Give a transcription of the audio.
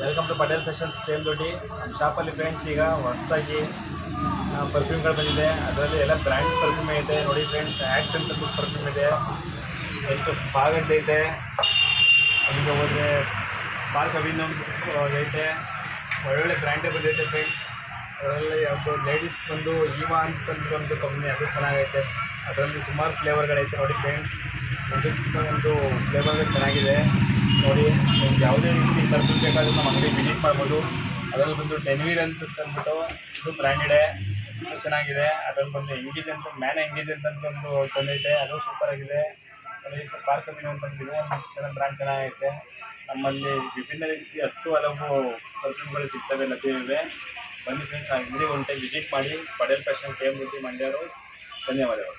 Welcome to Patel fashions ಕೇಮ್ ದೊಡ್ಡಿ. ನಮ್ಮ ಶಾಪಲ್ಲಿ ಫ್ರೆಂಡ್ಸ್ ಈಗ ಹೊಸದಾಗಿ ಪರ್ಫ್ಯೂಮ್ಗಳು ಬಂದಿದೆ. ಅದರಲ್ಲಿ ಎಲ್ಲ ಬ್ರ್ಯಾಂಡ್ ಪರ್ಫ್ಯೂಮ್ ಐತೆ ನೋಡಿ ಫ್ರೆಂಡ್ಸ್. ಆ್ಯಕ್ಸ್ ಅಂತ ಪರ್ಫ್ಯೂಮ್ ಇದೆ, ಎಷ್ಟು ಫಾಗಡ್ ಐತೆ. ಅಲ್ಲಿಗೆ ಹೋದರೆ ಪಾರ್ಕ್ ಅವಿನ್ ಐತೆ, ಒಳ್ಳೊಳ್ಳೆ ಬ್ರ್ಯಾಂಡೇ ಬಂದೈತೆ ಫ್ರೆಂಡ್ಸ್. ಅದರಲ್ಲಿ ಯಾವುದು ಲೇಡೀಸ್ ಬಂದು ಈವಾ ಅಂತಂದು ಒಂದು ಕಂಪ್ನಿ, ಅದು ಚೆನ್ನಾಗೈತೆ. ಅದರಲ್ಲಿ ಸುಮಾರು ಫ್ಲೇವರ್ಗಳೈತೆ ನೋಡಿ ಫ್ರೆಂಡ್ಸ್. ಒಂದು ಫ್ಲೇವರ್ಗಳು ಚೆನ್ನಾಗಿದೆ ನೋಡಿ. ನಿಮ್ಗೆ ಯಾವುದೇ ರೀತಿ ಪರ್ಫ್ಯೂಮ್ ಬೇಕಾದರೂ ನಮ್ಮ ಅಂಗಡಿ ವಿಸಿಟ್ ಮಾಡ್ಬೋದು. ಅದರಲ್ಲಿ ಬಂದು ಡೆನ್ವೀರ್ ಅಂತ ಅಂದ್ಬಿಟ್ಟು ಇದು ಬ್ರ್ಯಾಂಡೆಡೇ, ಇದು ಚೆನ್ನಾಗಿದೆ. ಅದರಲ್ಲಿ ಬಂದು ಎಂಗೇಜ್ ಅಂತ ಮ್ಯಾನ್ ಎಂಗೇಜ್ ಅಂತಂದು ಬಂದೈತೆ, ಅದು ಸೂಪರಾಗಿದೆ. ನೋಡಿ ಪಾರ್ಕ್ ಅವಿನ್ ಅಂತಂದು ಇದು ಒಂದು ಚೆನ್ನಾಗಿ ಬ್ರ್ಯಾಂಡ್ ಚೆನ್ನಾಗೈತೆ. ನಮ್ಮಲ್ಲಿ ವಿಭಿನ್ನ ರೀತಿ 10 ಹಲವು ಪರ್ಫ್ಯೂಮ್ಗಳು ಸಿಗ್ತವೆ, ಲಭ್ಯವಿವೆ. ಬನ್ನಿ ಫ್ರೆಂಡ್ಸ್, ಆ ಅಂಗಡಿ ಒಂದು ಟೈಮ್ ವಿಸಿಟ್ ಮಾಡಿ. ಪಟೇಲ್ ಫ್ಯಾಷನ್ ಕೇಮ್ ದೊಡ್ಡಿ ಮಂಡ್ಯ ರೋಡ್. ಧನ್ಯವಾದಗಳು.